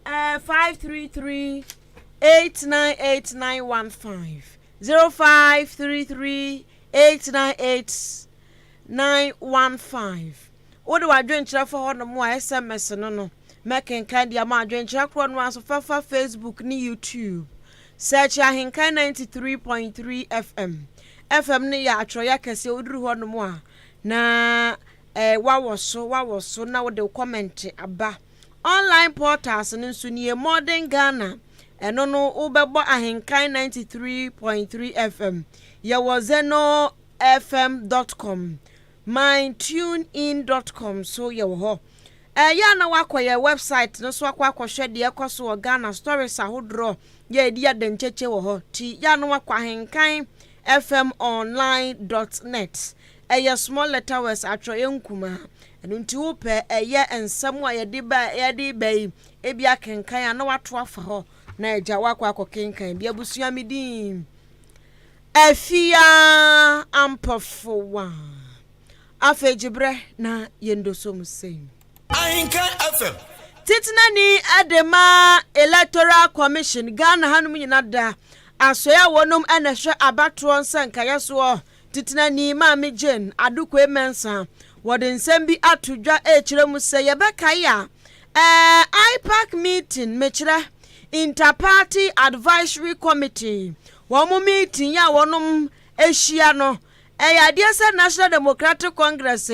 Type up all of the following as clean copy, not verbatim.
533 898 0533 898 915. What do I drink for no more SMS no making candy ama drink one once for Facebook ni YouTube. Search Ahenkan 93.3 FM. FM ni ya atro ya kese oduru ho no mo na wa wo so na wo de comment aba. Online portals nso ni Modern Ghana eno no ubebo Ahenkan 93.3 FM. Ya wozeno fm.com mytunein.com so ye wo ho ya na wakoye website no so akwa de ekoso Ghana stories ahodro ye dia dencheche wo ho ti ya na wakwa Ahenkan fmonline.net eye small letter words atro yenkuma enu nti wo pe eye ensam a ye de ba ebi akenkan na wato afa ho na eja wakwa akokenkan bia busua medin afia ampofowa afejibre na yendoso musem Ahenkan FM titina ni adema electoral commission Ghana hanum nyina da asoya wonum enehwe abatro nsanka yeso titina ni maami Jane adukwe mensa wode nsem bi atodwa ekire mu se yebeka ya IPAC meeting mechire interparty advisory committee womu meeting ya wonum ehia no eyade se National Democratic Congress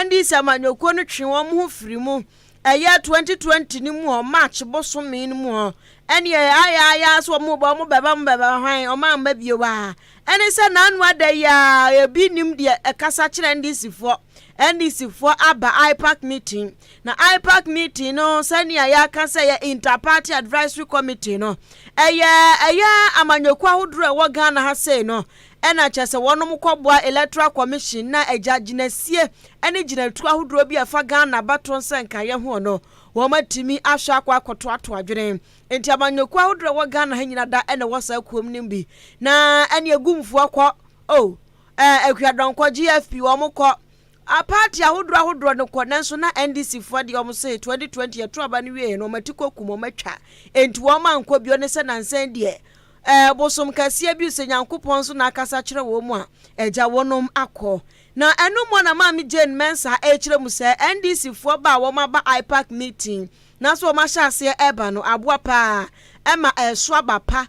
NDC amanyoko no twe wom ho firi mu 2020 ni mu March bosome ni mu ene aya so mo ba mo beba hwan o ma mba biewa ene se nanu adaya ebi nim de ekasa kire NDC for aba IPAC meeting na IPAC meeting no sani ya kasa ya interparty advisory committee no aya amanyoko ahodro e wo Ghana ha sei no ena chese wonom kwobua electoral commission na agaginasie ene ginatu ahodro bi afa Ghana baton senka ye ho no wo matimi ahwa akwa akoto ato adwene enti amanyoko ahodro wo Ghana ha nyina da ene wosa kuom nimbi na ene egumfu akọ ekwadonko GFP wo mokọ a party ahodro no kọ nanso na NDC fo de wo say 2020 yeto aba ne wie no matiko kumo matwa enti wo mankọ bio ne se nansen de bosom kasia bi se Nyankopon so na akasa kire wo mu a eja wonom akọ na enu mo na maami Jane Mensa kire mu se NDC fo ba wo ma ba IPAC meeting na so ma sha ase eba no aboa pa ema so abapa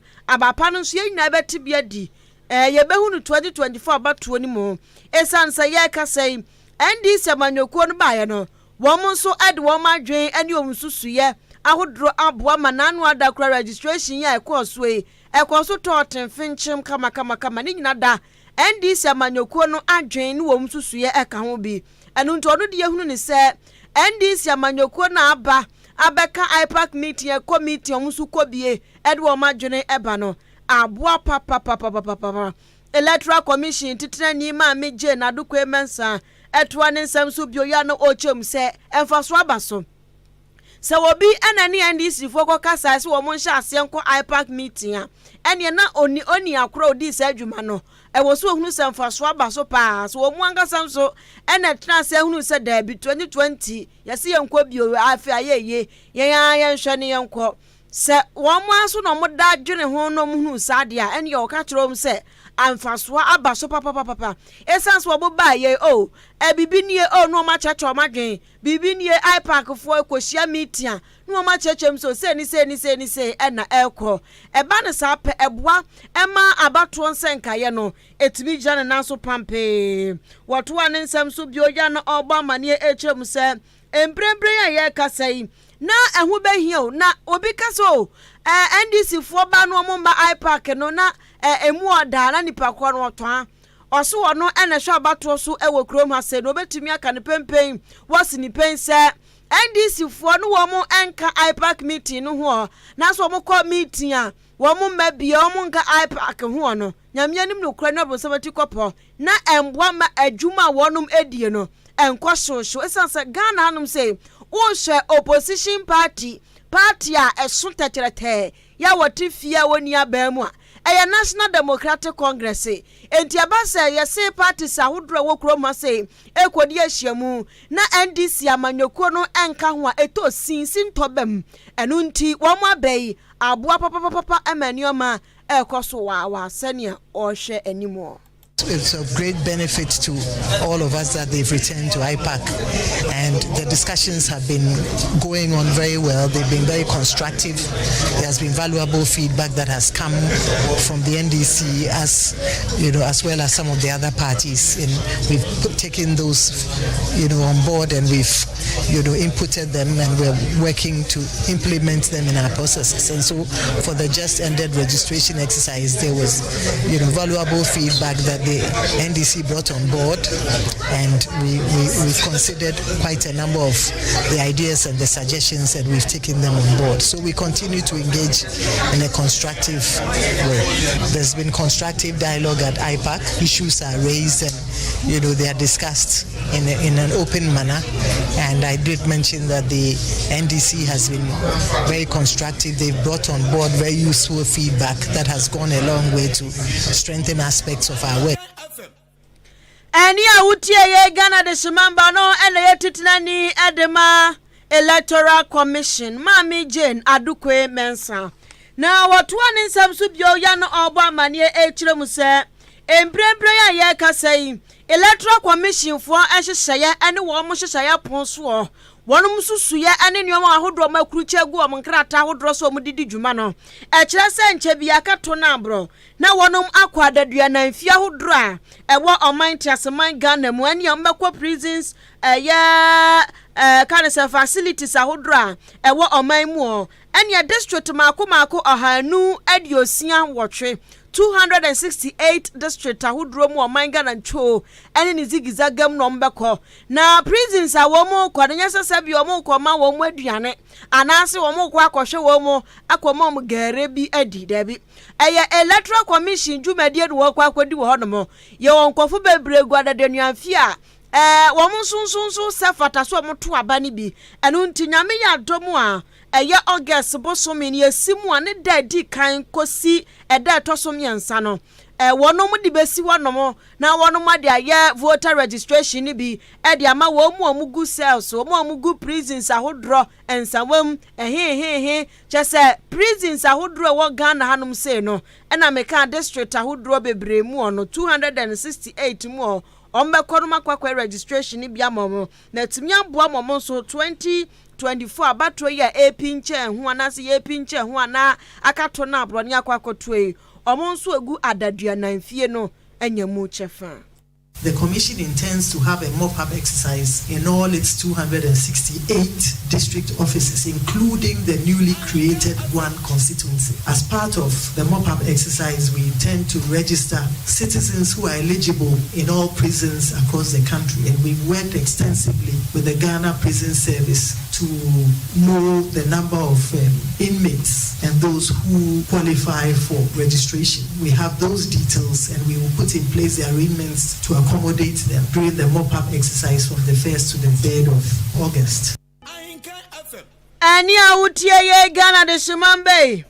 no so yina beti bia di ye behunu 2024 abatuo ni mo esansa ye kasai NDC amanyoko no ba ye no wo mo so ade wo ma dwen ene o mususuye ahodro aboa mananu adakra registration ya ekoso ekoso toten finchim kama ni nyina da NDC amanyoko no adwen ni wo mususuye eka ho bi enu nto no de yehunu ni se NDC amanyoko na abeka IPAC meeting committee omusu kobie ede wo ma dwen eba no aboa papa electoral commission titina ni maami Jane adukwe mensa etwa ne nsam so bioya no ochem se emfaso abaso se obi enani NDC foko kasa se wo mo nhya ase nko IPAC meeting a ene na oni akro odi se adwuma no wo so hunu se emfaso abaso pa so wo mo angasa so ene tena se hunu se da bi 2020 yesi yenko bio afi ayeye yen hwe ne yenko se wo mo aso no mo da dwene ho no mo hunu sade a ene yo ka kiro m se amfaso abaso papa essence wo ba ye bibi nie no ma cheche o ma dwen bibi nie IPAC fo ekohia meeting no ma chechem so se ni na ekọ eba ne sa pe eboa ema abato nsenka ye no etimi gya ne naso pampe woto ane nsem so bi oya na ogba mane echem se embrembre ya ye kasai na ehu behia na obi kaso NDC fo ba no mo mba IPAC no na emu oda na nipa ko no to oso wono ene hwe abato so ewo krom ha se no betumi aka ne pempen wasi ni pense NDC fo no wo mo enka IPAC meeting no ho na so mo call meeting a wo mo mabia wo mo nka IPAC ho no nyamia nim no kura no bo sabati kopo na emboa ma adwuma wonum edie no enko shosho esansa Ghana hanum say wo hwe opposition party a eso techerete ya wotifia woni aba mu a National Democratic Congress enti abasa yese parties ahudro wo kroma se ekodi ahyiamu na NDC amanyoko no enka ho a eto sinsin tobem enu nti wo mo abai aboa papa emanioma ekoso wa senia ohwe animo. It's of great benefit to all of us that they've returned to IPAC, and the discussions have been going on very well. They've been very constructive. There has been valuable feedback that has come from the NDC, as well as some of the other parties. And we've taken those, on board, and we've, inputted them, and we're working to implement them in our processes. And so, for the just ended registration exercise, there was, valuable feedback that the NDC brought on board, and we've considered quite a number of the ideas and the suggestions, and we've taken them on board. So we continue to engage in a constructive way. There's been constructive dialogue at IPAC. Issues are raised, and they are discussed in an open manner. And I did mention that the NDC has been very constructive. They've brought on board very useful feedback that has gone a long way to strengthen aspects of our work. Eni awutie ye Ghana de shimamba no ene ye titinani edema Electoral Commission Mami Jane Adukwe Mensa na watu ani nsam bio ya no obo amane echire mu se emprempre ya ye kasai Electoral Commission fo ehyehyeye ene wo mo hyehyeye ponso wonum susuye ene nyoma ahodro makruche gu om nkrata ahodro so mudidi dwuma no ekire se nche bia kato na abro na wonum akwadadua na mfie ahodro a ewo oman tiaseman Ghana mu ene ombekọ prisons kind of facilities ahodro a ewo oman mu ene district mako ahanu adiosia wotwe 268 district ahudro mu omanga na ncho ene ni zigizagam no mbekọ na prisons awomo kwadenya sesabi omo koma wo mu aduane anase wo mu kwa akohwe wo mu akoma mu gare bi adi dabi eye Electoral Commission dwumadie no wo kwa akodi wo hono ye wonkofo bebregu adadenuanfi a wo mu sunsunsu sefata so mo to aba ni bi enu ntinyame ya domu a eye August bosomi ni esimu ane dadi kan kosi eda tosom yansa no wono mu dibesi wono na wono ma de aye voter registration ni bi e de ama wo mu amugu cells wo mu amugu prisons ahodro ensawam chese prisons ahodro wo Ghana hanum sei no na meka district ahodro bebre mu ono 268 mu ombekọ makwa registration ni bia momo na timia boa momo so 2024 abatro ya epinche hu anase ye pinche hu ana akato na abroni akwakotoe omo nso egu adadua na mfie no enyamu chefa. The Commission intends to have a mop-up exercise in all its 268 district offices, including the newly created one constituency. As part of the mop-up exercise, we intend to register citizens who are eligible in all prisons across the country, and we've worked extensively with the Ghana Prison Service to know the number of inmates and those who qualify for registration. We have those details, and we will put in place the arrangements to accommodate them during the mop-up exercise from the 1st to the 3rd of August. Ani awutie ye Ghana de shimambe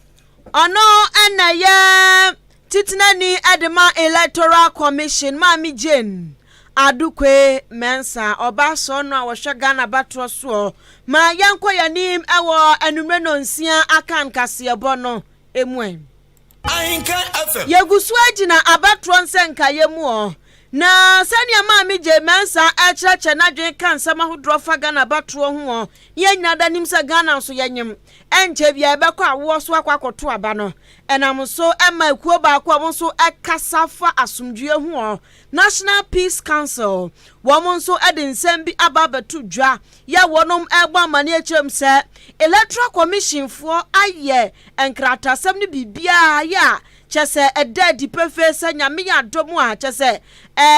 ono ena ye titinani adema Electoral Commission Mami Jane Adukwe Mensa obaso no awhwe Ghana batro so ma yanko yanim ewo enumre no nsia akan kasebo no emuen Ahenkan Akan yegusu agina abatro nsenka yemu na sani Mami Jane Mensa echeche na dwen kan sama hodro fa Ghana batro ho ye nyada nim se Ghana so yanyem enche bia ebekọ awo so akwakoto aba no enam so ema ekuo ba akwa mo so ekasafa asomdue ho National Peace Council wo so ensem bi ababetu dwa ya wonom egbo amane echem se Electoral Commission for aye enkratasem ni bibia ya chese edadi preference nyame ya domu a chese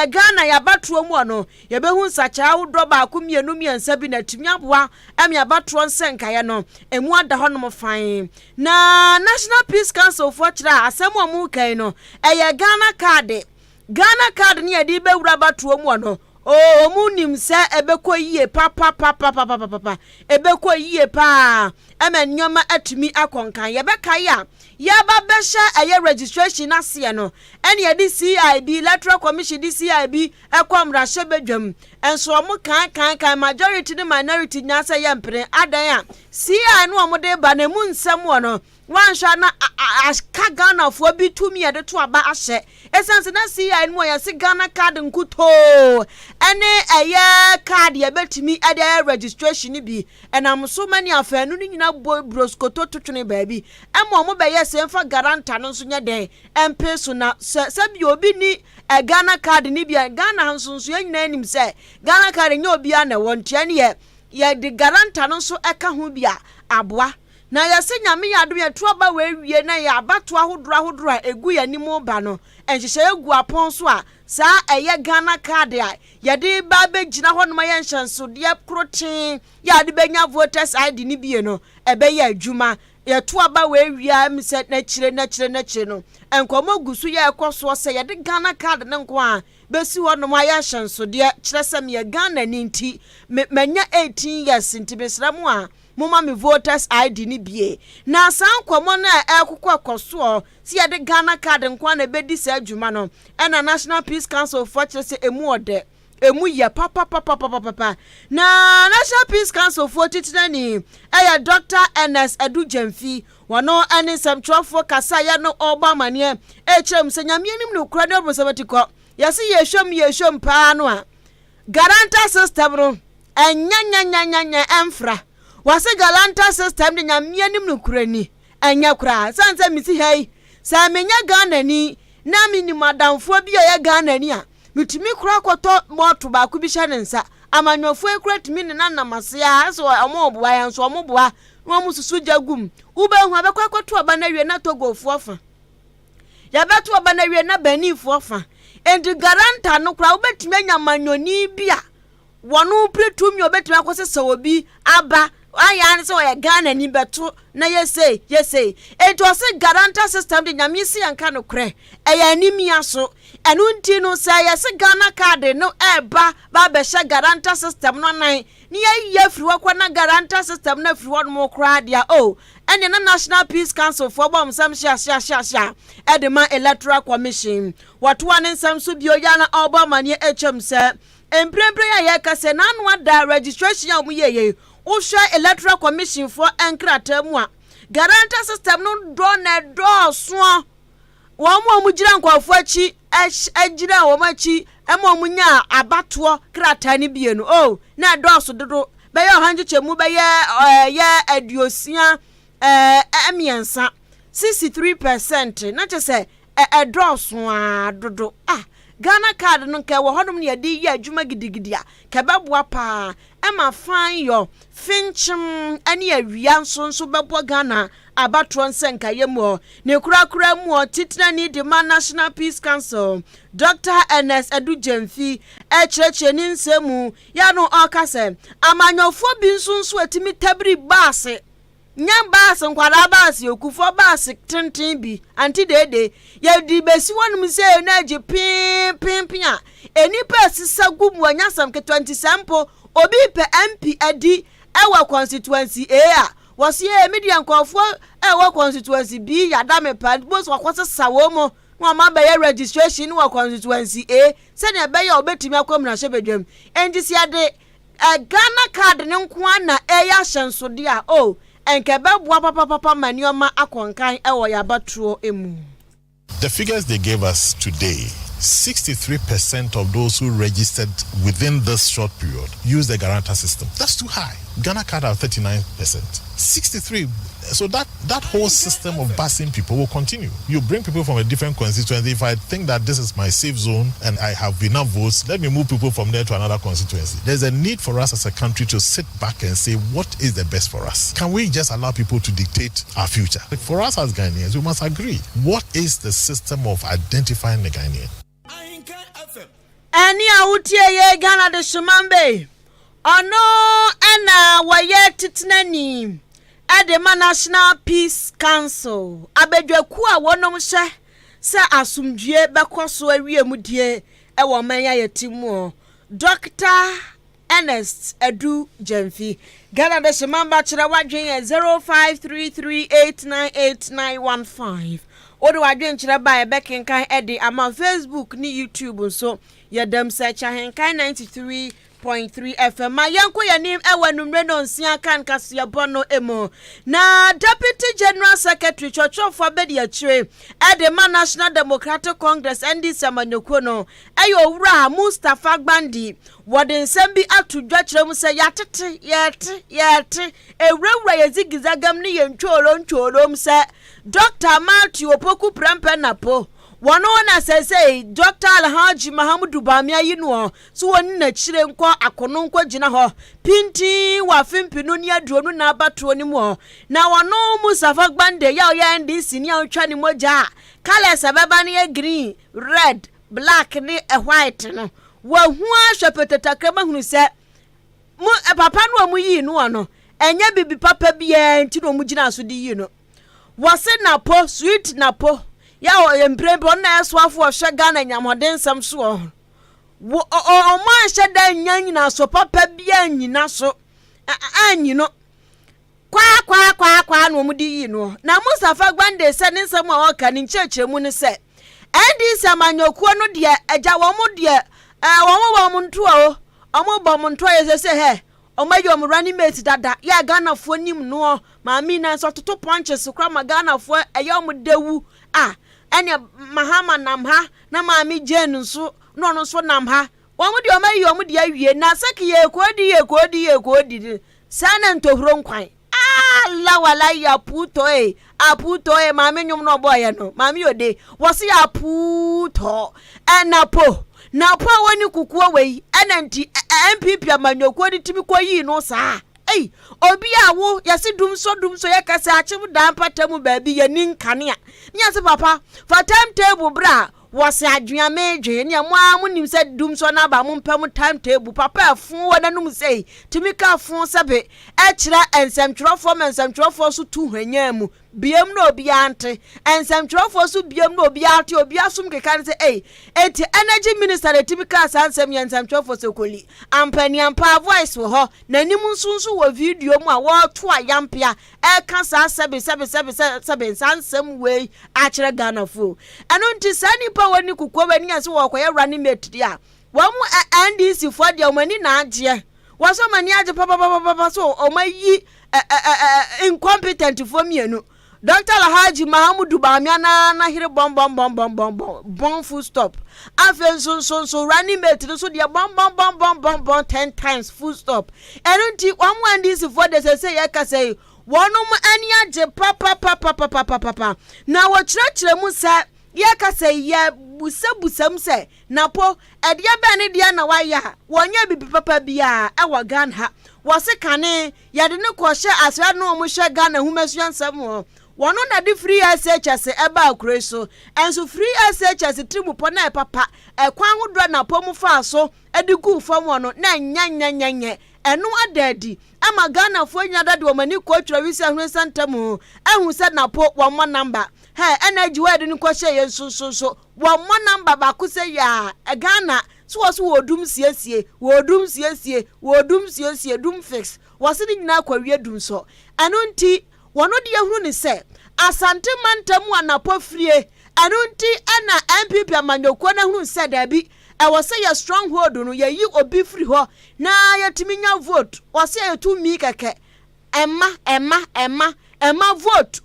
Ghana ya batro mu no ye behu nsacha awdo ba akumienu miensa bi na tumi aboa em ya batro nsenka ye no emu ada honom fan na National Peace Council for chira asemu amu kan no eye Ghana card ni edi be wura batro mu no o mu nim se ebekọ yie pa ebekọ yie pa nyoma atumi akonkan yebeka ya yaba besha aye registration ase no ene ye di CIB electoral commission di CIB ekwamra shebedwam enso omo kan majority ni minority nyasa ye mpre adan a CI no omo de ba na mu nsem wo no wansha na ka Ghana fo bi tumi ye de to aba ahye esense na CI no ye se Ghana card nkuto ene aye card ye betumi ade registration bi enam so mani afanu ni nyina broskoto totwene baabi emo omo be ye se mfa garanta no so nya den empe so na se bi obi ni Ghana card ni bia Ghana nsonso ye nyina anim se Ghana card nya obi a na wontia ne ye de garanta no so eka ho bia aboa na yase nyame yado ye tuaba we na ya abato ahodoro a egu ya nimu ba no enhihye egu apon so a sa eye Ghana card a ye de ba be gina ho no ye nhyenso de kroten ya de benya voters ID ni bie no ebe ye adwuma ye tuaba we mi se na kire no enkomo gusu ye ekoso se ye de Ghana card ne nko a besi ho no ye nhyenso de kire sem ye Ghana ni nti menya 18 years nti besramu a mama me voters ID ni bie na san komo na ekokọ koso si ye de Ghana card nko na bedi se adwuma no na National Peace Council for se emu ode emu ye papa na National Peace Council for titinani Dr. NS Edu Jemfi wono ene semtrofo kasa ya no oba mane echem se nyame anim no kura de obosabatiko yesi yehwem pa no a guarantor system no enya emfra wase galanta system de nyame anim no kurani enya kura sanse misi hei sa menya Ghana ni na mini madamfo bi ya Ghana ni a mitimi kura koto moto ba ku bi hye nsa amanyofo ekura timi ne nanamase a so omoboa ya nso omoboa no mususu jagum ube hu abekwa koto aba na wie na togofo afa ya beto aba na wie na banifo afa endi garanta no kura ubetimi anya manyoni bia wono pretumi obetimi akose obi aba aya nse o Ghana ni beto na yesei eto se guarantor system de nyame si anka no kre eya nimia so enu nti no se yese Ghana card no eba ba be hye guarantor system no nan ni ye firi wakwa na guarantor system na firi won mo kra dia o ene na National Peace Council for bom sam hia edema electoral commission watu ane sam so bio ya na oba mane echem se emprempre ya ye kase na anu ada registration ya mu ye Usha electoral commission for enkrata mu a guarantor system no do so wo mu gira nkwafo achi agira wo machi emo munya abato krata ni bie no na do so dodo be ye hanju chemu be ye adiosia emiensa 63% na chese do so a dodo Ghana card no ke wo hodom ne yedi ye adwuma gidigidi a ke beboa pa ema fan yo finchim ane awia nso bebo Ghana abatro nsenka yemu ne kura mu titna ni de National Peace Council Dr. NS Edu Jemfi echeche ni nsemu ya no okase amanyofo bi nso atimi tabri baase nyamba nkwara baase okufo baase tintin bi anti dede ye di besi wonum se na agi pin a enipa sisa gumu anyasam ke 20 sample obi pe MP adi ewa constituency A wasi e media nkofo ewa constituency B yada me pa boss wakwose sawo mo no ma be registration wa constituency A se na be ya obetimi akwam na hyebedwam enjisi ade Ghana card ne nko na eya hyenso de a enke beboa papa manioma akonkan ewo yabatro emu. The figures they gave us today, 63% of those who registered within this short period use the guarantor system. That's too high. Ghana card are 39%. 63. So that whole system of busing people will continue. You bring people from a different constituency. If I think that this is my safe zone and I have enough votes, let me move people from there to another constituency. There's a need for us as a country to sit back and say, what is the best for us? Can we just allow people to dictate our future? For us as Ghanaians, we must agree. What is the system of identifying the Ghanaian? Ahenkan Akan. Ani awutie ye Ghana de Shumambe. Ono ena waye titinani. Edema National Peace Council abedwaku a wonom hye se asumdue bekoso awie mudie e wo manya yetimu Dr. Ernest Edu Jemfi. Ghana de Shemamba Chira Wadwin 0533898915. Odo Wadwin Chira ba Ahenkan Edi ama Facebook ni YouTube so yedem search Ahenkan 93.3 FM. Ma yanko yanim ewa numre no nsia kan kaso bono emo. Na Deputy General Secretary Chochofo Bedi Achire Edema National Democratic Congress NDC amanyoko no eyo wura Mustafa Gbandi wode nsembi atudwa kyerem se yatete ewura yezigizagam ne yentwolo se Dr. Matthew Opoku Prempe Napo Wano na sese Dr. Alhaji Mahamudu Bamia yinu so woni na kire nko akono nko gina ho pinti wa fimpinu ne adronu na abato ni mu na wano Mustafa Gbande ya NDC ni atwa ni moja kala sababa ne green red black ni white no wa hu ahwepetata krama hunu se mu papa no mu yi no no enye bibi papa bia nti no mu gina so di yi no wose na po sweet na po ya o emprempo na eswafo ohwe Ghana nyamode nsam so o ma hye da nyanyina so papa bia nyina so anyi no kwa no mu di yi no na Mustafa Gbande se ne nsam a oka ni nchechemu ne se NDC amanyokuo no de agya wo mu de wo mu nto o omo bo mu nto ye se he omayo mu running mate dada ya Ghana fo nim no maami na so toto punches kra ma Ghana fo eyo mu dewu ene mahama namha na maami Jane nso no so namha wo mu de omayo mu de awie na saki ye kodi sana ntohuro nkwan la wala ya aputo maami nyum no boy no maami ode wo se aputo enapo na po woni kukuo wei enanti MPP amanyoko di timi koyi no saa obi awo yase dumso yakase achim dan patamu baabi ya ninkane nya se papa for timetable bra wase adwuame dwe ne mo amunim se dumso na ba mo mpam timetable papa afun wonanum sei timi ka afun sebe ekira ensamtwerofo so tu hwanya mu biem no obi ante ensamtwerofo so biem no obi ate obi asum keka se eti energy minister de timi ka sansem ensamtwerofo so koli ampani ampa voice wo ho nanim nsunsu wo video mu a wo to ayampia eka sa sebe sansem we akira Ghana fo eno nti sani pa woni kukuo bani ase wo koye running mate dia wo mu NDC fo dia omani na agye wo so mani agye papa so omayi incompetent fo mienu Dr. Alhaji Mahamudu Bamia na hire bom full stop afen so running mate so dia bom 10 times full stop enunti one this for the say yakase wonum ani agye papa na wo kire mu sa yakase ye busam se na po edia be ne dia na waya wonya bibi papa bia e wo Ghana wo se kane yade ne ko hye asra no mo hye Ghana humasuansam wono na di free SHS eba akure so enso free SHS tribu po na papa ekwan hodro na po mu fa so edigu fam wono na nyanyanyanye enu adadi ama Ghana fo nya dade wo mani ko twra wisi ahwe santam ehu se na po wo mo number energy word ni ko hye ye so wo mo number ba ku se ya Ghana so wodum siesie dum fix wose ni nyina kwa wie dum so enu nti wono de ehunu ni se asante mantamu anapo frie anu nti ana MPP amanyoko na hunu se dabi e wose ya stronghold no ye yi obi free ho na yetimi nya vote wose ya tu mi keke emma vote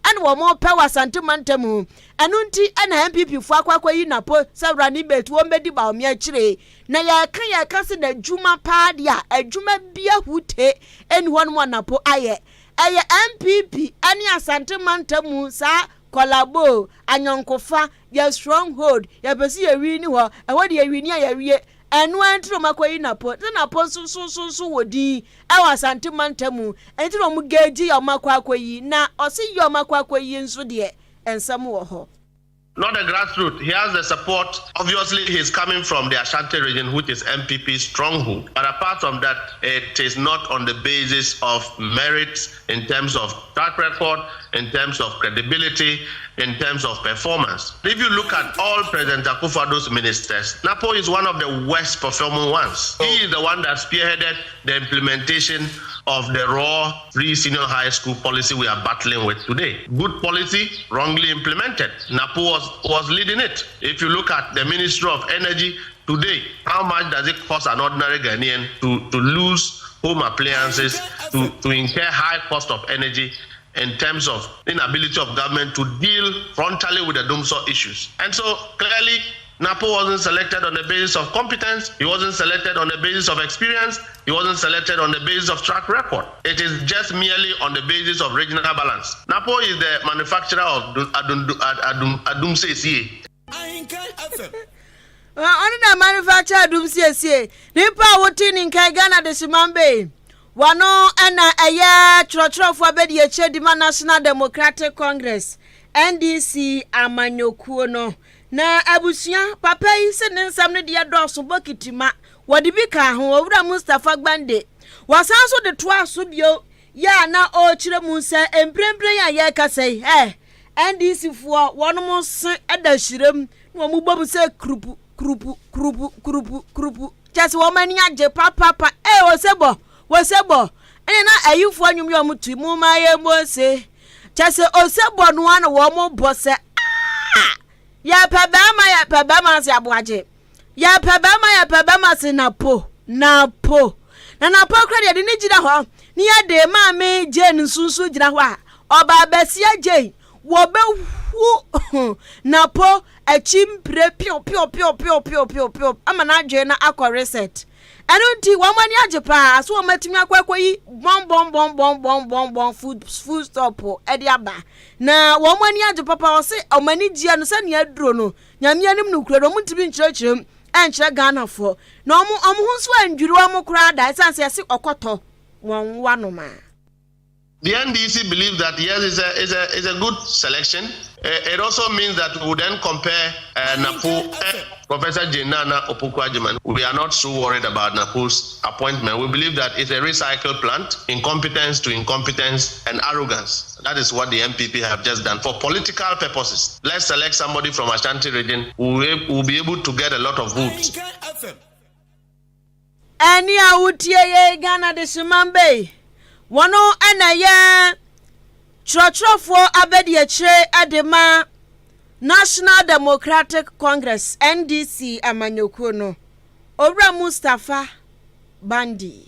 and wo mo pe wasante mantamu anu nti ana MPP fu akwakwa yi napo sabra ni bet wo mbedi ba o mi akire na ya kan se da juma pa dia adwuma bia hute eni ho no napo aye eye MPP ani asante mantamu sa kolabo anyonkofa ya stronghold ya pesi ya wi ni ho e wo de ya wi ni ya wie enu antro makoyi napo so wodi e wasante mantamu entro mu geji ya makwakoyi na osi ya makwakoyi nso de ensam wo ho not the grassroots. He has the support. Obviously, he's coming from the Ashanti region, which is MPP's stronghold. But apart from that, it is not on the basis of merit in terms of track record, in terms of credibility, in terms of performance. If you look at all President Akufo-Addo's ministers, Napo is one of the worst performing ones. He is the one that spearheaded the implementation of the raw pre-senior high school policy we are battling with today. Good policy, wrongly implemented. Napo was leading it. If you look at the Ministry of Energy today, how much does it cost an ordinary Ghanaian to lose home appliances, to incur high cost of energy in terms of inability of government to deal frontally with the Dumsor issues? And so clearly, Napo wasn't selected on the basis of competence. He wasn't selected on the basis of experience. He wasn't selected on the basis of track record. It is just merely on the basis of regional balance. Napo is the manufacturer of Adum CCA. Ahenkan Akan. On the manufacturer Adum CCA. Nipa wotin in Ghana de Simambe. Wano ena eye trotro for bedi Chedima National Democratic Congress NDC amanyokuo no. Na abusia papa yi se ne nsam ne de doso bokitima wode bi ka ho owura Mustafa Gbande wasan so de to aso bio ya na o kire mu se emprempre ya ye kasai NDC fo wono se eda shirem no mu bobu se krupu just wo mani age papa osebo ene na ayufo anwum yo mutu mu ma ye mo se just osebo no an wo mo bose ya pabama si abuaje ya pabama si napo na napo kra de ni gina ho ni ya de ma me Jane sunsu gina ho a oba besia Jane wo be hu napo achimpre pio ama na adwe na akọ reset enu nti wo mani age pa so wo matimi akwakoyi bom food stop e de aba na wo mani age papa wo se o mani gia no se ne aduro no nyame anim no kura no mutimi nkyerɛkyerɛm enkyerɛ Ghana fo na omu hu so andwiri wo mo kura da sense yesi okoto won wa no ma. The NDC believes that yes, is a good selection. It also means that we will then compare Napo Professor Jenana Opoku-Agyeman. We are not so worried about Napo's appointment. We believe that it's a recycle plant, incompetence to incompetence and arrogance. That is what the MPP have just done for political purposes. Let's select somebody from Ashanti region who will be able to get a lot of votes. Any awutie Ghana de Simambe. Wano anaye trotro abedi echire adema National Democratic Congress NDC amanyokuo no owura Mustafa Bandi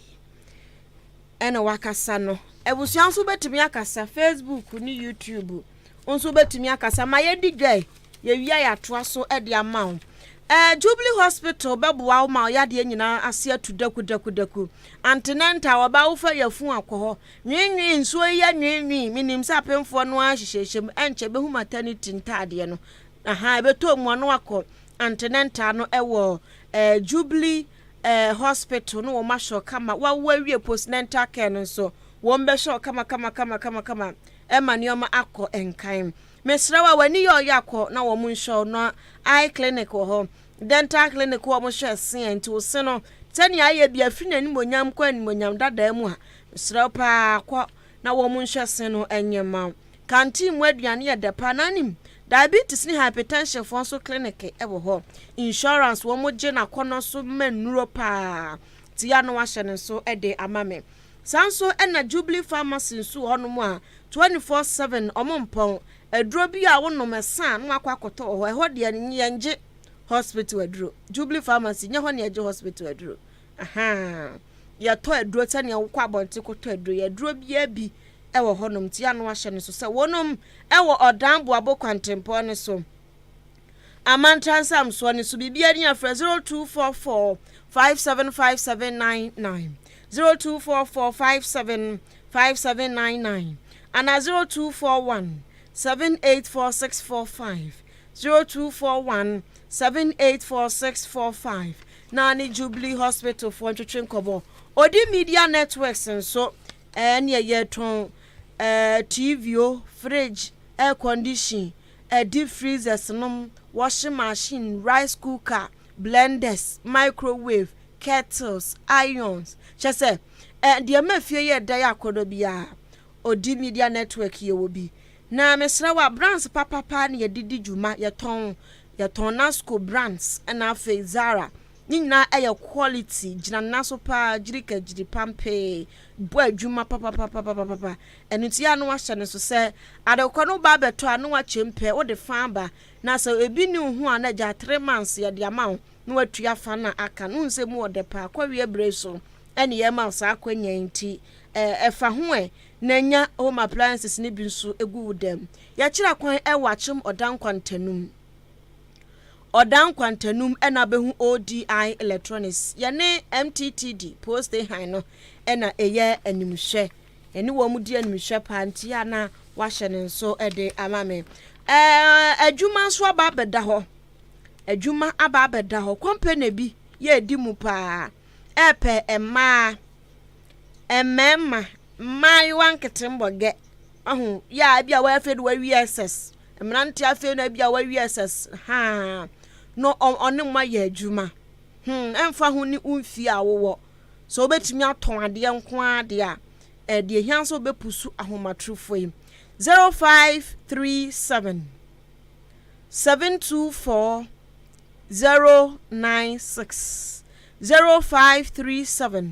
ena wakasa no ebusuan so betimi akasa Facebook ni YouTube onso betimi akasa maye digwe ye wia ya toaso e de amawo Jubilee Hospital beboa ma yade nyina ase atudakudaku antenanta oba wo fa yafu akoho nwenwen nso ya nwenwen minim sa pemfo no ahyehyem enche behu maternity ntade no beto mu no akọ antenanta no ewo Jubilee Hospital no wo ma sho kama wa wie postnatal care no so wo mbe sho kama emanioma akọ enkan mesrawa wani yo yakọ na wo mun show no eye clinic ho dental clinic wo mo hwe sen nti wo se no tani aye bia fina ni monyam kwa ni monyam dada mu ha mesrawa pa akọ na wo mun hwe sen no enyema kanti mu aduane ye depa nanim diabetes ni hypertension for so clinic e wo ho insurance wo mo je na kono so manuro pa ti ya no wa hye ne so e de amame sanso na Jubilee Pharmacy so hono mu a 24/7 omompon edro bi a wono mesa no akwakoto ho ho de nyenje hospital edro Jubilee Pharmacy nye ho ne eje hospital edro ya to edro tane akwa abonte koto edro ya edro bi ewo honom ti ano ahye ne so se wonom ewo odambo abokwantempo ne so amantransam so ne so bibia ni afra 0244 575799 0244 575799 and 0241 784645 0241 784645 Nani Jubilee Hospital for Ntwetwenkobo Odi Media Networks and so any yeton TV, fridge, air condition, deep freezers nom, washing machine, rice cooker, blenders, microwave, kettles, irons. She say the amefie ye da ya kodo bia odi media network ye wo bi. Na mesra wa brands papa na ye didi djuma ye ton Nasco brands na afa Zara. Nina eye quality jina naso pa jirika jiri pampe bo adwuma papa enu ti anu ahye ne so se adekwa no ba beto anu wa chempe wo de fan ba na so ebi ni hu ana ja 3 months ye de amawo no watua fa na aka no nse mu ode pa kwa wie breso ene ye ma sa akwanya nti efa ho na nya home appliances ni bi nso egu dem ya kira kwan wachim odan kwantanum ena behu ODI electronics yene MTTD post high no ena eye animhwe ene wo mu di animhwe panti ana wahye ne nso ede amame adwuma so aba beda ho company bi ye di mu pa epe emma mai wankete mboge ahu ya bia wa afedu wa VSS emranti afedu na bia wa VSS ha no on ma ye adwuma emfa ho ni umfi awo so obetimi aton ade nko ade a de ehia so bepusu ahomatrufo yi 0537 724 096 0537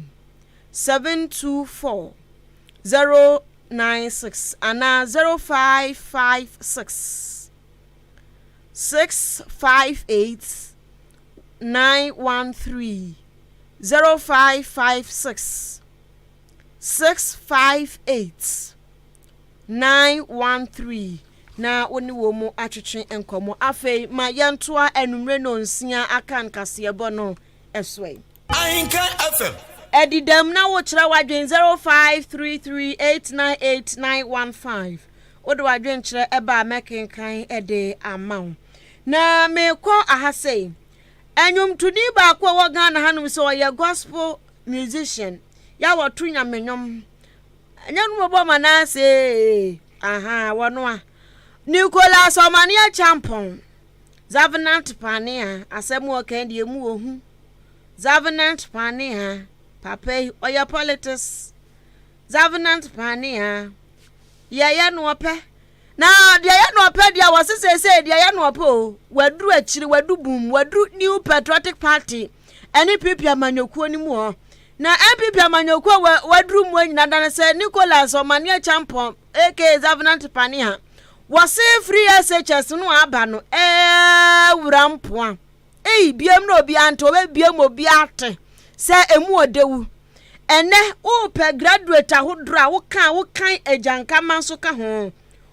724 096 ana 0556 658 913 0556 658 913 na oni wo mu atwetwe enkomo afei ma yentoa enumre no nsia akan kasebo no eswe Ahenkan FM edidam na wo kira wadwen 0533898915 odo wadwen kira eba mekenkan ede amaw na mekọ ahasei enyum tudi ba kwa wo Ghana hanum so ye gospel musician ya wotu nyamenyom enyanu bo manase wono a Nicholas Omania Champon Zavenant Pania asemu kan die mu ohu Zavenant Pania papa oya politics Zavenant Pania ya no ope na dia ya no ope dia wasese dia ya no ope wadru akiri wadu bum wadru New Patriotic Party eni pipi amanyokuo ni mu ho na MPP amanyokuo wadru mu anyina dan se Nicholas Omania Champon aka Zavenant Pania wase free SHS no aba no wurampoa biam no obi anto we biam obi ate se emu odewu ene wo pe graduate ahodro wo kan ejanka manso ka ho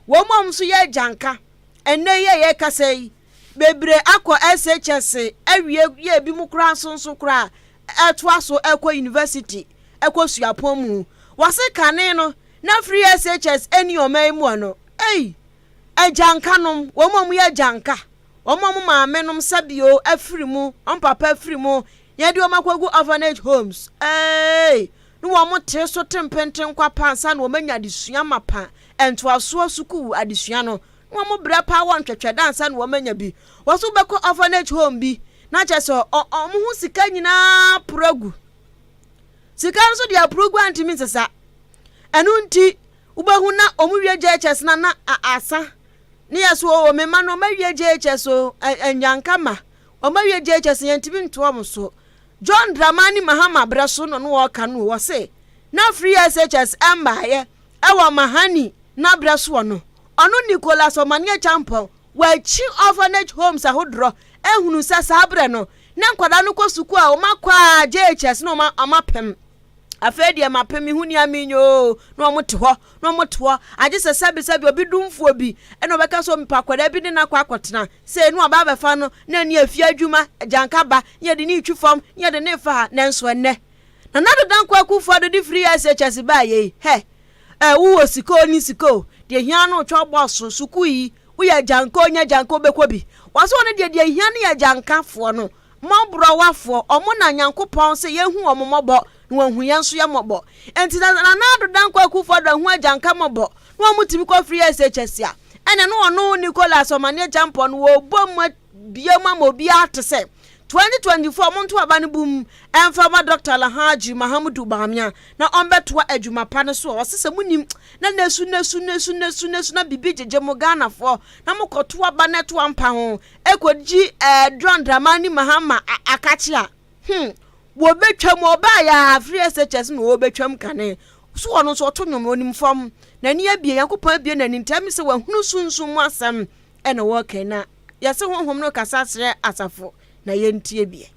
wo mom so ye ejanka ene ye kasai bebre akọ SHS awie ye bi mu kura sonso kura etwa so ekọ university ekọ suapon mu wase kane no na free SHS eni oman mu no ejanka nom wo mom ye janka wo mom maame nom sabio afrimu papa afrimu ye di o makwagu orphanage homes no wo mo tre so tempenten kwa pansa na wo manya adesua mapa ento aso suku adesua no wo mo bra pa wo ntwetwe dansa na wo manya bi wo so beko orphanage home bi na cheso mo hu sika nyina progu sika so dia progu antimi sesa enu nti ubahu na omuwie JHS na asa ni yaso o mema no mawie JHS o enyankama o mawie JHS yentimi nto mo so John Dramani Mahama braso no wo kanu wo se na free SHS embaye ewa mahani na braso no ono Nicholas Omania Champon wa chi orphanage homes ahodro ehunu sasa abre no na nkwada no kosuku a o makwa JHS no amapem afedi amapem huni aminyo no mote ho agese sabi obi dumfuo bi eno beka so mpakwada bi ne na kwa akotena se no aba befa no na ni afia adwuma janka ba ye de ni twufam ye de ne fa na nso enne na nado dan kwa kufu ado di free SHS ba ye wo siko ni siko de hia no twa boss suku yi wo ya janka onya janka obekwobi waso ne de hia ne ya janka fo no mobro wafo omo na nyankopon se yehu omo mobo no hu yenso ya mobo enti na nado dan kwa kufu ado hu ajanka mobo no mutimi ko free SHS a ene no Nicholas Omane Champon wo bom biema mo bia te se 2024 monto aba ne bum emfama Dr. Alhaji Mahamudu Bamia na ombeto adwuma pa ne so o sese munim na nesu na bibi jeje mo Ghana fo na mokoto aba neto ampa ho ekodi John Dramani Mahama akachi a wo betwam oba ya free SHS no wo betwam kane so ono so to nwom onim fam na ni abie yakopon abie na nintam se wahunu sunsun mu asam ene wo kana yase honhom no kasa sere asafo na yentie bie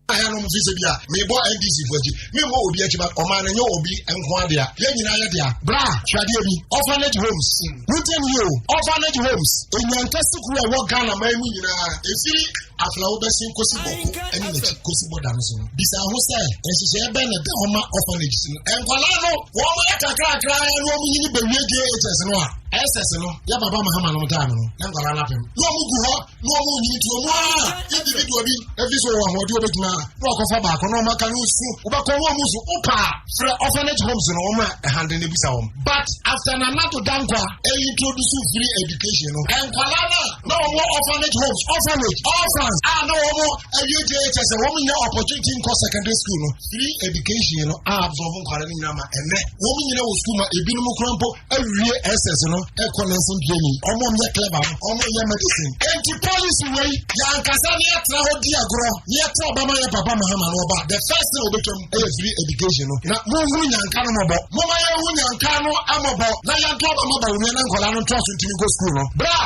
aya no mfise bia me bo NDC foji me mo obi achiba o ma na nye obi enko ade a ye nyina ye de a bra hwade bi orphanage homes wuten you orphanage homes enyankasi kuru e wo Ghana ma mu nyina efiri afla wo besin kosi boko eni na kosi boda no so bisa ho sai ehihye ebe na da homa orphanage no enkwala no wo mo yakakra no mo nyini bewie GHS no a SS no ya baba Mahama no da no na ngwala na pem no mo gu ho no mo nyini tu mo a individual bi every so wo hodi obetuma no akofa ba ko no maka no su ubakọ wo musu upa for orphanage homes no mo handle ne bisa wo but after na nato dankwa introduce free education no enkwala na mo orphanage homes orphanage orphans no mo UJHS wo mo nya opportunity in secondary school no free education no absorb nkwala ni nyama ene wo mo nyina wo school ma ebinom krampo awie SS no economic training omo me clever omo ye medicine anti policy way ya nkasa ne atra ho di agro ne atra obama ya papa Mahama no ba the first thing obetom free education no na mo hu nyanka no mobo mo ma ye hu nyanka no amobo na ya to obama ba wo na nkola no to so ntimi go school no bra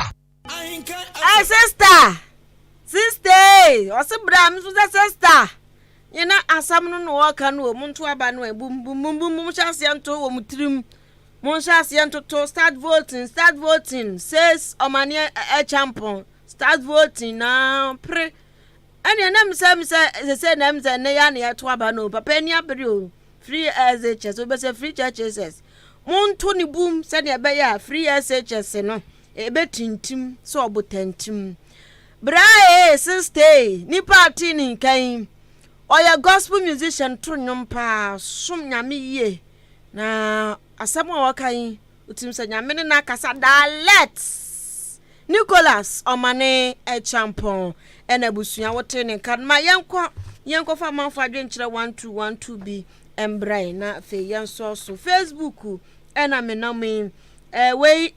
sister o se bra mi so sister yena asam no waka no mo nto aba no bum chance yanto wo mutrim mon chance yanto to start voting says Omani champion start voting na pre ene na mse say na mse ne ya na to aba no papa ni abere o free SHS o be say free churches mon to ni boom say na be ya free SHS no e be tintim so obotantim bra sister ni party ni kan oya gospel musician to nyom pa som nyame ye na asamo wakai utim se nyame ne na kasa da let's Nicholas Omane champon ena busua wote ne kan ma yenko fa manfa dwenkyere 1212b embrai na fe yenso so Facebook ena me na me we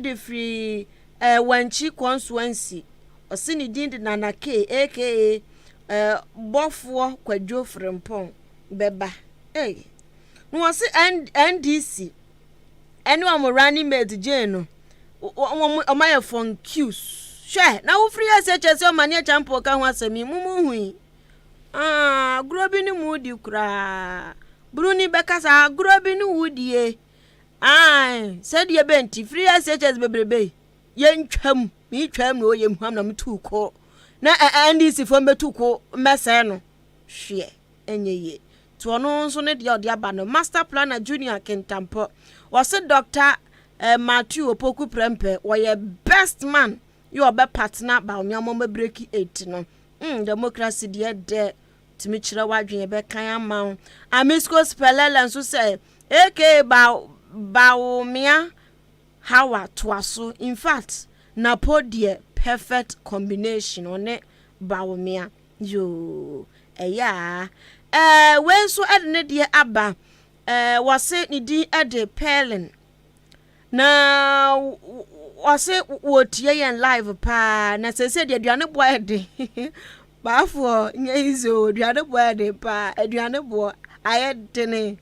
the free wanchi constituency osini din na na k aka bofo kwadwo frempon beba no was NDC anyone mo running mate jeno o my phone queues she na wo free SHS o mania champo ka ho asemi mumu hui grobi ni mudi kura bruni bekasa grobi ni wudie said ye benti free SHS bebrebe yentwam mi twam no ye muham na mtu ko na NDC fo metu ko mese no hwe enyeye to ono nso ne de aba no master planner junior kentampo was Dr. Matthew Opoku Prempe was best man you are be partner ba onyaмо breaki 8 no democracy de timi kire wadwen be kan ama amisco spelele nso say aka ba mia hawa toaso in fact na podie perfect combination one bawomia yo when so adne de aba wase ni di ade Perlin na wase wotie yen live pa na sese de aduane boy de baafo nyeizo aduane boy de pa aduane bo ayedene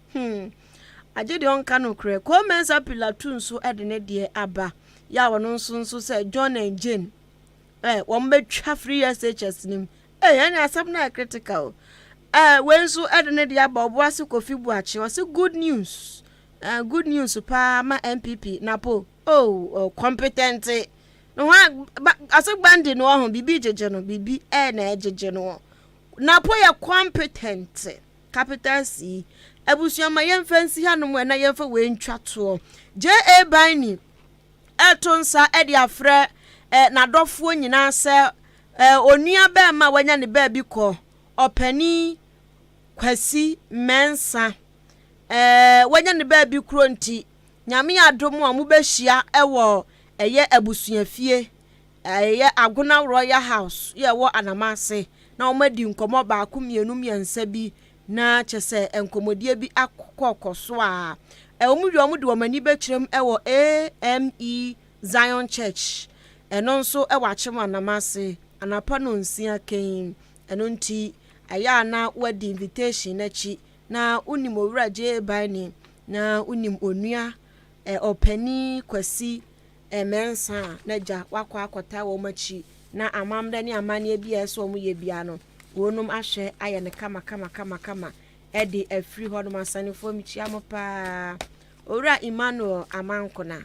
aje de onka no kre commensa pilatu nso adne de aba ya wono nso say John and Jane won betwa free SHS nim yani asam na critical when so adne de aba oboase Kofi Buachi was good news pa ma MPP napo competent no aso bandi no ho bibi jeje no bibi na ejeje no napo ya competent capital C abusuama yemfansi hanom na yemfa we ntwa to JA Bani etonsa edi afre na dofo nyina se onua ba ma wanya ne ba bi ko opani Kwasi Mensa wanya ne ba bi kro nti nyame adom a mu behia ewo eye abusuafie eye Agona Royal House ye wo Anamase na omadi nkomo ba ko mienu miensa bi na chese enkomodie bi akokkoso a omuwe de omani bekyerem ewo AME Zion Church eno nso ewa Achim Anamase anapa no nsia ken eno nti aya na wadi invitation na chi na unim owura je bani na unim onua opani kwasi mensa na ja wakwa akota wo machi na amamda ni amane bia eso mu ye bia no wonum ahwe aye ne kama edi afri ho no masanefo michi amopa owura Emmanuel Amankona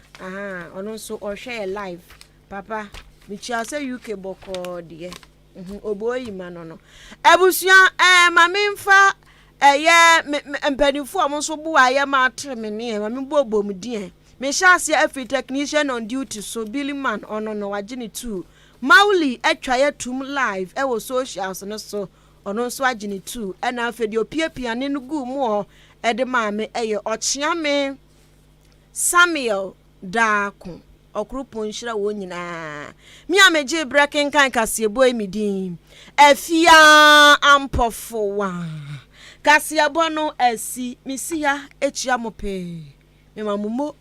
ono nso ohwe live papa michi ase UK boko de oboyi mano no ebusua mamemfa eye mpanifo amonso bu aye ma atreme ne mamembo obomdie me shase every technician on duty so Billy man ono no wagene 2 Mauli atwaye tum live e wo socials no so ono so agene 2 e na afedi opiapia ne no gu mu e de maame eye ochiame Samuel Daako okrupo nhira wo nyina mi ameje breaking kan kasebo emidin afia ampofo wa kasebo no asi misia echia mope me mamumo